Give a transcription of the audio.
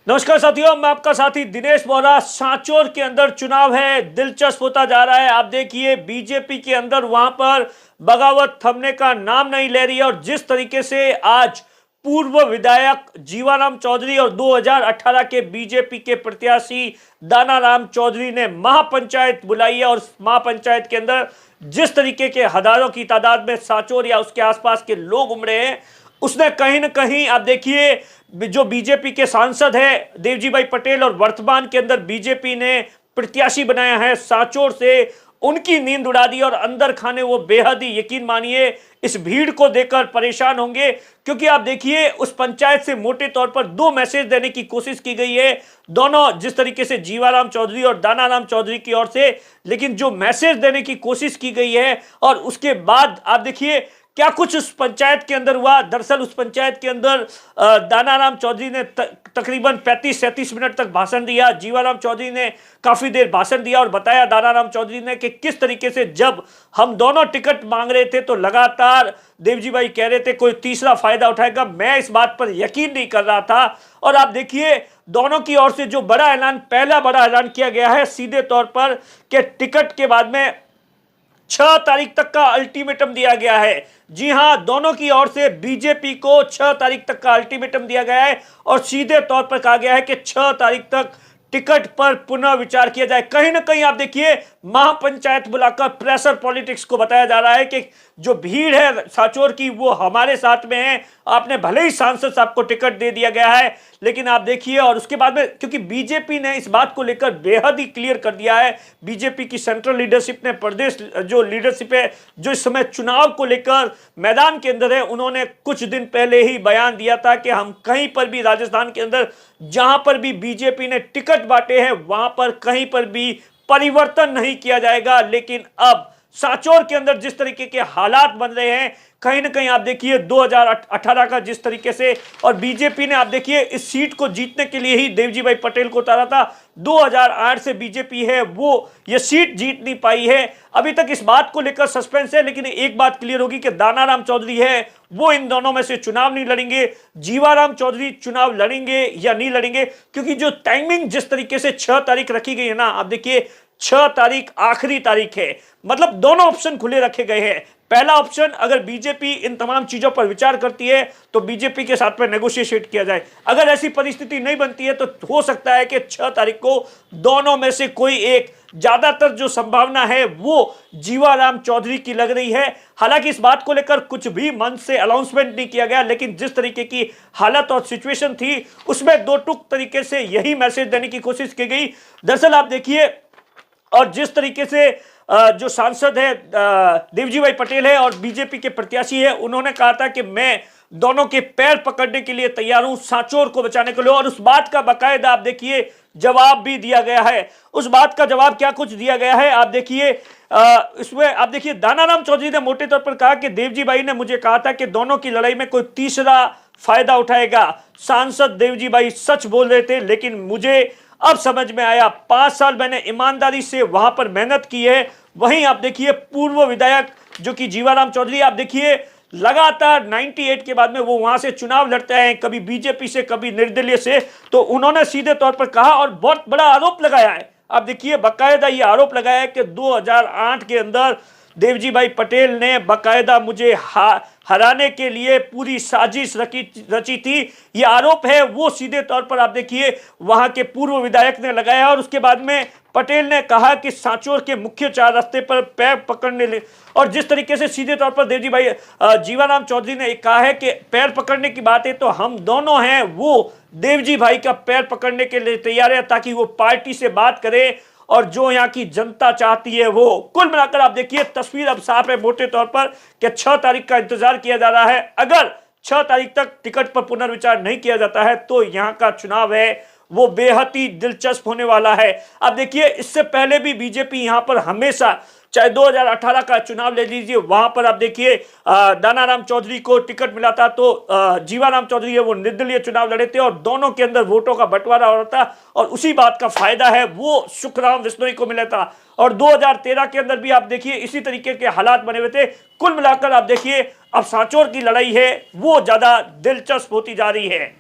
नमस्कार साथियों, मैं आपका साथी दिनेश बोरा। सांचौर के अंदर चुनाव है, दिलचस्प होता जा रहा है। आप देखिए बीजेपी के अंदर वहां पर बगावत थमने का नाम नहीं ले रही है और जिस तरीके से आज पूर्व विधायक जीवाराम चौधरी और 2018 के बीजेपी के प्रत्याशी दानाराम चौधरी ने महापंचायत बुलाई है और महापंचायत के अंदर जिस तरीके के हजारों की तादाद में सांचौर या उसके आसपास के लोग उमड़े हैं, उसने कहीं ना कहीं आप देखिए जो बीजेपी के सांसद है देवजी भाई पटेल और वर्तमान के अंदर बीजेपी ने प्रत्याशी बनाया है सांचौर से, उनकी नींद उड़ा दी और अंदर खाने वो बेहद ही यकीन मानिए इस भीड़ को देखकर परेशान होंगे। क्योंकि आप देखिए उस पंचायत से मोटे तौर पर दो मैसेज देने की कोशिश की गई है, दोनों जिस तरीके से जीवाराम चौधरी और दानाराम चौधरी की ओर से, लेकिन जो मैसेज देने की कोशिश की गई है और उसके बाद आप देखिए क्या कुछ उस पंचायत के अंदर हुआ। दरअसल उस पंचायत के अंदर दानाराम चौधरी ने तकरीबन 35-37 मिनट तक भाषण दिया। जीवाराम चौधरी ने काफी देर भाषण दिया और बताया दानाराम चौधरी ने कि किस तरीके से जब हम दोनों टिकट मांग रहे थे तो लगातार देवजी भाई कह रहे थे कोई तीसरा फायदा उठाएगा। मैं इस बात पर यकीन नहीं कर रहा था और आप देखिए दोनों की ओर से जो बड़ा ऐलान, पहला बड़ा ऐलान किया गया है सीधे तौर पर कि टिकट के बाद में 6 तारीख तक का अल्टीमेटम दिया गया है। जी हां, दोनों की ओर से बीजेपी को 6 तारीख तक का अल्टीमेटम दिया गया है और सीधे तौर पर कहा गया है कि 6 तारीख तक टिकट पर पुनः विचार किया जाए। कहीं ना कहीं आप देखिए महापंचायत बुलाकर प्रेशर पॉलिटिक्स को बताया जा रहा है कि जो भीड़ है सांचौर की वो हमारे साथ में है। आपने भले ही सांसद साहब को टिकट दे दिया गया है, लेकिन आप देखिए और उसके बाद में क्योंकि बीजेपी ने इस बात को लेकर बेहद ही क्लियर कर दिया है, बीजेपी की सेंट्रल लीडरशिप ने, प्रदेश जो लीडरशिप है जो इस समय चुनाव को लेकर मैदान के अंदर है, उन्होंने कुछ दिन पहले ही बयान दिया था कि हम कहीं पर भी राजस्थान के अंदर जहां पर भी बीजेपी ने टिकट बांटे हैं वहां पर कहीं पर भी परिवर्तन नहीं किया जाएगा। लेकिन अब सांचौर के अंदर जिस तरीके के हालात बन रहे हैं, कहीं ना कहीं आप देखिए 2018 का जिस तरीके से, और बीजेपी ने आप देखिए इस सीट को जीतने के लिए ही देवजी भाई पटेल को उतारा था। 2008 से बीजेपी है वो ये सीट जीत नहीं पाई है। अभी तक इस बात को लेकर सस्पेंस है, लेकिन एक बात क्लियर होगी कि दानाराम चौधरी है वो इन दोनों में से चुनाव नहीं लड़ेंगे। जीवाराम चौधरी चुनाव लड़ेंगे या नहीं लड़ेंगे, क्योंकि जो टाइमिंग जिस तरीके से 6 तारीख रखी गई है ना, आप देखिए 6 तारीख आखिरी तारीख है, मतलब दोनों ऑप्शन खुले रखे गए हैं। पहला ऑप्शन, अगर बीजेपी इन तमाम चीजों पर विचार करती है तो बीजेपी के साथ में नेगोशिएट किया जाए। अगर ऐसी परिस्थिति नहीं बनती है तो हो सकता है कि 6 तारीख को दोनों में से कोई एक, ज्यादातर जो संभावना है वो जीवाराम चौधरी की लग रही है। हालांकि इस बात को लेकर कुछ भी मंच से अनाउंसमेंट नहीं किया गया, लेकिन जिस तरीके की हालत और सिचुएशन थी उसमें दो टूक तरीके से यही मैसेज देने की कोशिश की गई। दरअसल आप देखिए और जिस तरीके से जो सांसद है देवजी भाई पटेल है और बीजेपी के प्रत्याशी है, उन्होंने कहा था कि मैं दोनों के पैर पकड़ने के लिए तैयार हूं सांचौर को बचाने के लिए, और उस बात का बाकायदा आप देखिए जवाब भी दिया गया है। उस बात का जवाब क्या कुछ दिया गया है आप देखिए, इसमें आप देखिए दानाराम चौधरी ने मोटे तौर पर कहा कि देवजी भाई ने मुझे कहा था कि दोनों की लड़ाई में कोई तीसरा फायदा उठाएगा। सांसद देवजी भाई सच बोल रहे थे, लेकिन मुझे अब समझ में आया, 5 साल मैंने ईमानदारी से वहां पर मेहनत की है। वहीं आप देखिए पूर्व विधायक जो कि जीवाराम चौधरी, आप देखिए लगातार 98 के बाद में वो वहां से चुनाव लड़ते हैं, कभी बीजेपी से कभी निर्दलीय से, तो उन्होंने सीधे तौर पर कहा और बहुत बड़ा आरोप लगाया है। आप देखिए बाकायदा ये आरोप लगाया है कि 2008 के अंदर देवजी भाई पटेल ने बाकायदा मुझे हराने के लिए पूरी साजिश रची थी। ये आरोप है वो सीधे तौर पर आप देखिए वहां के पूर्व विधायक ने लगाया। और उसके बाद में पटेल ने कहा कि सांचौर के मुख्य 4 रास्ते पर पैर पकड़ने ले, और जिस तरीके से सीधे तौर पर देवजी भाई जीवाराम चौधरी ने कहा है कि पैर पकड़ने की बात है तो हम दोनों हैं वो देवजी भाई का पैर पकड़ने के लिए तैयार है, ताकि वो पार्टी से बात करे और जो यहाँ की जनता चाहती है वो। कुल मिलाकर आप देखिए तस्वीर अब साफ है मोटे तौर पर कि 6 तारीख का इंतजार किया जा रहा है। अगर 6 तारीख तक टिकट पर पुनर्विचार नहीं किया जाता है तो यहाँ का चुनाव है वो बेहद ही दिलचस्प होने वाला है। अब देखिए इससे पहले भी बीजेपी यहाँ पर हमेशा, चाहे 2018 का चुनाव ले लीजिए, वहां पर आप देखिए दानाराम चौधरी को टिकट मिला था तो जीवाराम चौधरी है वो निर्दलीय चुनाव लड़े थे और दोनों के अंदर वोटों का बंटवारा हो रहा था, और उसी बात का फायदा है वो सुखराम बिश्नोई को मिला था। और 2013 के अंदर भी आप देखिए इसी तरीके के हालात बने हुए थे। कुल मिलाकर आप देखिए अब सांचौर की लड़ाई है वो ज्यादा दिलचस्प होती जा रही है।